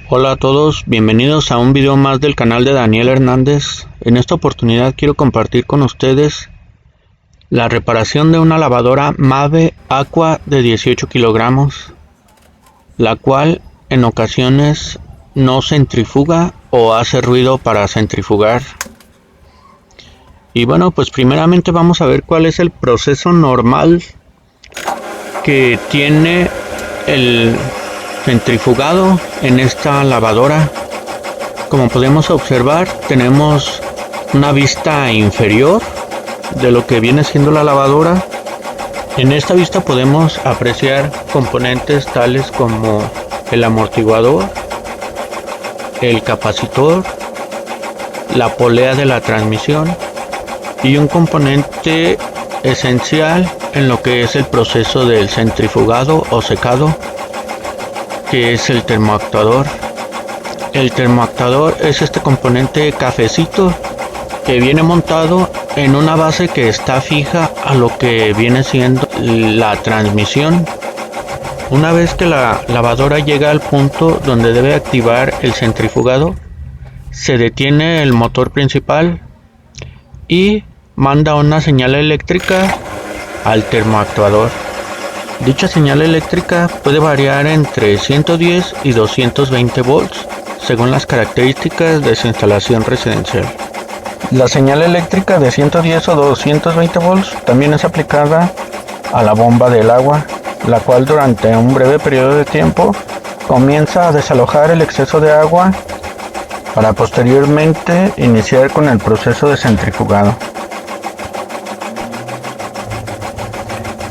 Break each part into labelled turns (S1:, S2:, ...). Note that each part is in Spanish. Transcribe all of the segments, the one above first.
S1: Hola a todos, bienvenidos a un video más del canal de Daniel Hernández. En esta oportunidad quiero compartir con ustedes la reparación de una lavadora Mave Aqua de 18 kilogramos, la cual en ocasiones no centrifuga o hace ruido para centrifugar. Y bueno, pues primeramente vamos a ver cuál es el proceso normal que tiene el centrifugado en esta lavadora. Como podemos observar, tenemos una vista inferior de lo que viene siendo la lavadora. En esta vista podemos apreciar componentes tales como el amortiguador, el capacitor, la polea de la transmisión y un componente esencial en lo que es el proceso del centrifugado o secado, que es el termoactuador. El termoactuador es este componente cafecito que viene montado en una base que está fija a lo que viene siendo la transmisión. Una vez que la lavadora llega al punto donde debe activar el centrifugado, se detiene el motor principal y manda una señal eléctrica al termoactuador. Dicha señal eléctrica puede variar entre 110 y 220 volts según las características de su instalación residencial. La señal eléctrica de 110 o 220 volts también es aplicada a la bomba del agua, la cual durante un breve periodo de tiempo comienza a desalojar el exceso de agua para posteriormente iniciar con el proceso de centrifugado.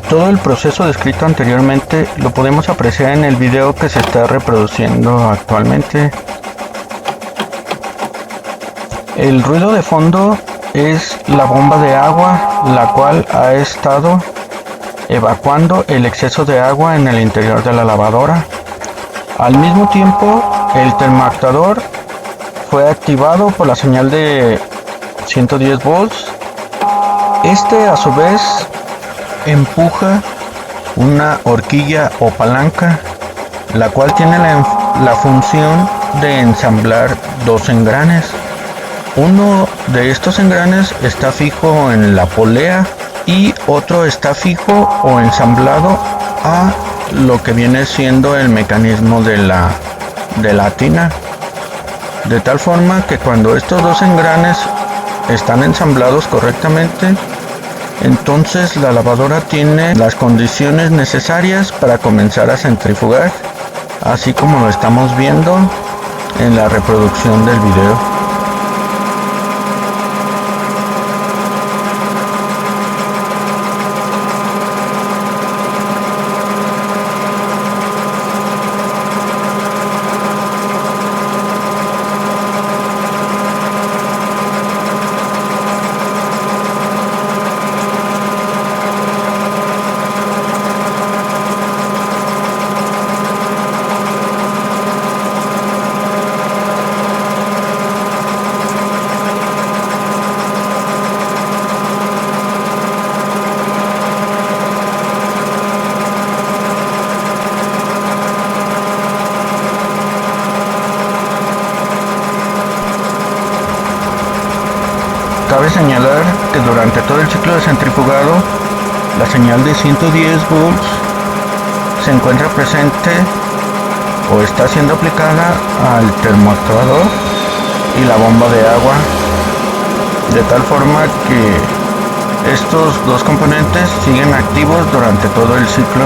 S1: Todo el proceso descrito anteriormente lo podemos apreciar en el video que se está reproduciendo actualmente. El ruido de fondo es la bomba de agua, la cual ha estado evacuando el exceso de agua en el interior de la lavadora. Al mismo tiempo, el termoactuador fue activado por la señal de 110 volts. Este a su vez empuja una horquilla o palanca, la cual tiene la función de ensamblar dos engranes. Uno de estos engranes está fijo en la polea y otro está fijo o ensamblado a lo que viene siendo el mecanismo de la tina, de tal forma que cuando estos dos engranes están ensamblados correctamente, entonces la lavadora tiene las condiciones necesarias para comenzar a centrifugar, así como lo estamos viendo en la reproducción del video. Cabe señalar que durante todo el ciclo de centrifugado, la señal de 110 volts se encuentra presente o está siendo aplicada al termoactuador y la bomba de agua, de tal forma que estos dos componentes siguen activos durante todo el ciclo.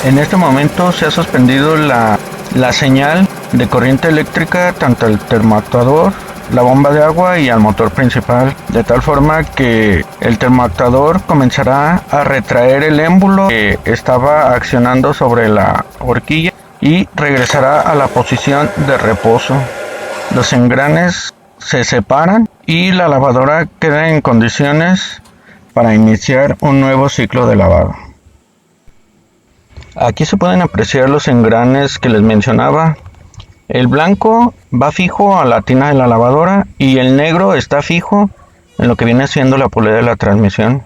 S1: En este momento se ha suspendido la señal de corriente eléctrica tanto al termoactuador, la bomba de agua y al motor principal, de tal forma que el termoactuador comenzará a retraer el émbolo que estaba accionando sobre la horquilla y regresará a la posición de reposo. Los engranes se separan y la lavadora queda en condiciones para iniciar un nuevo ciclo de lavado. Aquí se pueden apreciar los engranes que les mencionaba. El blanco va fijo a la tina de la lavadora y el negro está fijo en lo que viene siendo la polea de la transmisión.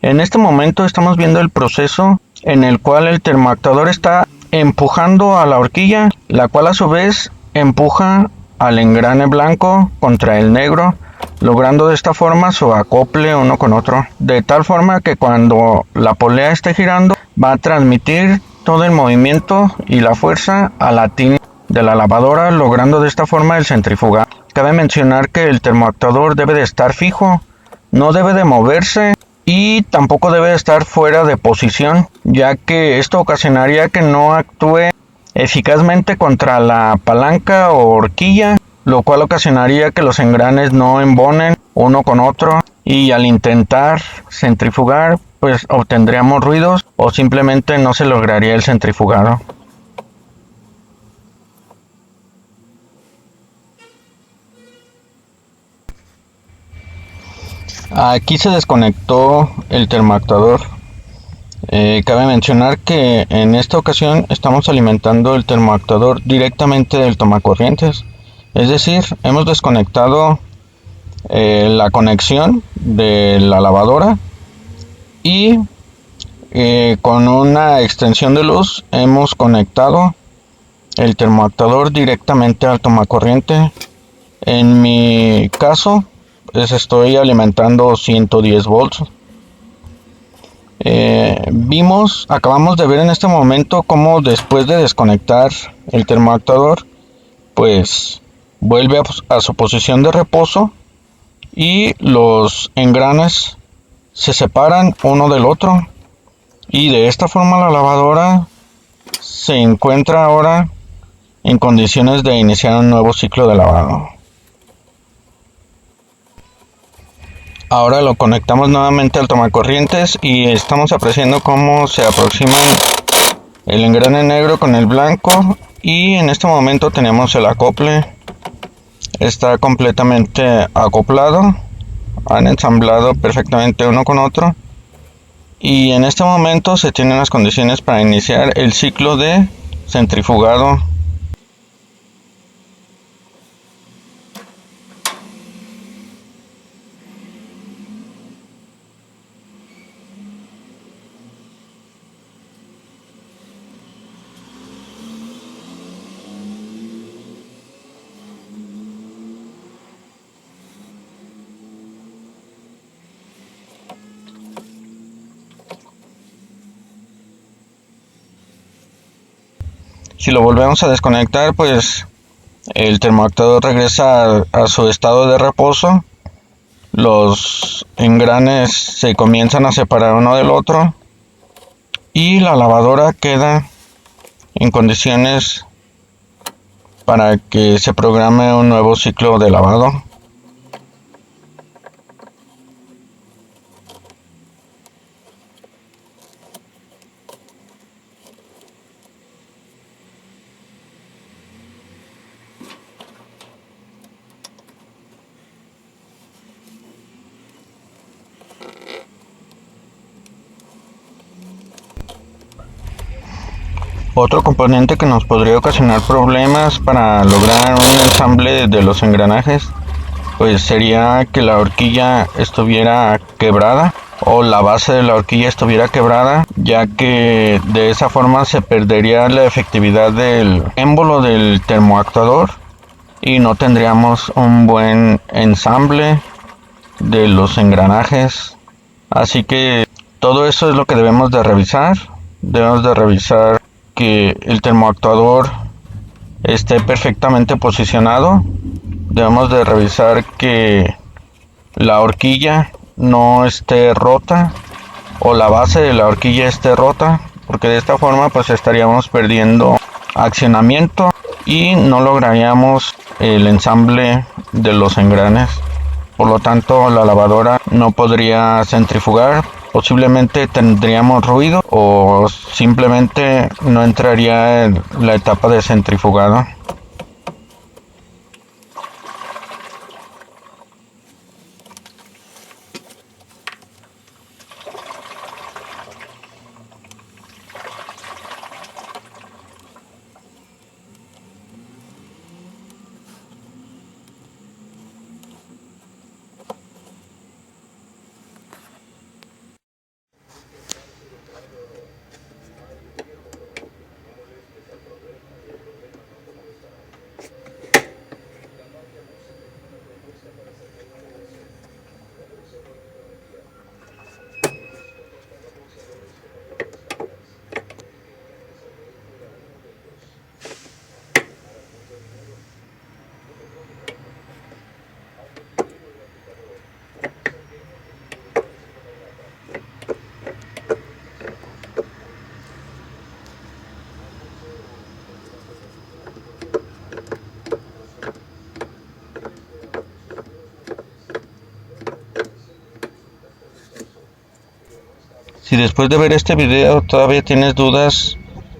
S1: En este momento estamos viendo el proceso en el cual el termoactuador está empujando a la horquilla, la cual a su vez empuja al engrane blanco contra el negro, logrando de esta forma su acople uno con otro, de tal forma que cuando la polea esté girando va a transmitir todo el movimiento y la fuerza a la tina de la lavadora, logrando de esta forma el centrifugar. Cabe mencionar que el termoactuador debe de estar fijo, no debe de moverse y tampoco debe de estar fuera de posición, ya que esto ocasionaría que no actúe eficazmente contra la palanca o horquilla, lo cual ocasionaría que los engranes no embonen uno con otro y al intentar centrifugar pues obtendríamos ruidos o simplemente no se lograría el centrifugado. Aquí se desconectó el termoactuador. Cabe mencionar que en esta ocasión estamos alimentando el termoactuador directamente del tomacorrientes. Es decir, hemos desconectado la conexión de la lavadora y con una extensión de luz hemos conectado el termoactuador directamente al tomacorriente. En mi caso, pues estoy alimentando 110 volts. Acabamos de ver en este momento cómo después de desconectar el termoactuador, pues vuelve a su posición de reposo y los engranes se separan uno del otro y de esta forma la lavadora se encuentra ahora en condiciones de iniciar un nuevo ciclo de lavado. Ahora lo conectamos nuevamente al tomacorrientes y estamos apreciando cómo se aproximan el engrane negro con el blanco y en este momento tenemos el acople. Está completamente acoplado, han ensamblado perfectamente uno con otro y en este momento se tienen las condiciones para iniciar el ciclo de centrifugado. Si lo volvemos a desconectar, pues el termoactuador regresa a su estado de reposo. Los engranes se comienzan a separar uno del otro y la lavadora queda en condiciones para que se programe un nuevo ciclo de lavado. Otro componente que nos podría ocasionar problemas para lograr un ensamble de los engranajes pues sería que la horquilla estuviera quebrada o la base de la horquilla estuviera quebrada, ya que de esa forma se perdería la efectividad del émbolo del termoactuador y no tendríamos un buen ensamble de los engranajes. Así que todo eso es lo que debemos de revisar. Debemos de revisar que el termoactuador esté perfectamente posicionado. Debemos de revisar que la horquilla no esté rota o la base de la horquilla esté rota. porque de esta forma pues estaríamos perdiendo accionamiento y no lograríamos el ensamble de los engranes. Por lo tanto, la lavadora no podría centrifugar, posiblemente tendríamos ruido o simplemente no entraría en la etapa de centrifugado. Si después de ver este video todavía tienes dudas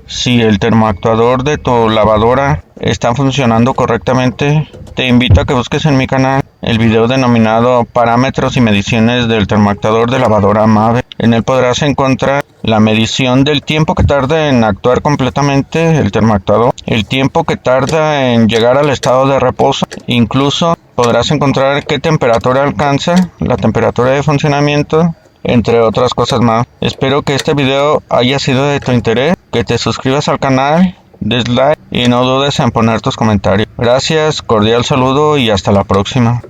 S1: si el termoactuador de tu lavadora está funcionando correctamente, te invito a que busques en mi canal el video denominado Parámetros y mediciones del termoactuador de lavadora Mave. En él podrás encontrar la medición del tiempo que tarda en actuar completamente el termoactuador, el tiempo que tarda en llegar al estado de reposo, incluso podrás encontrar qué temperatura alcanza, la temperatura de funcionamiento, entre otras cosas más. Espero que este video haya sido de tu interés, que te suscribas al canal, des like y no dudes en poner tus comentarios. Gracias, cordial saludo y hasta la próxima.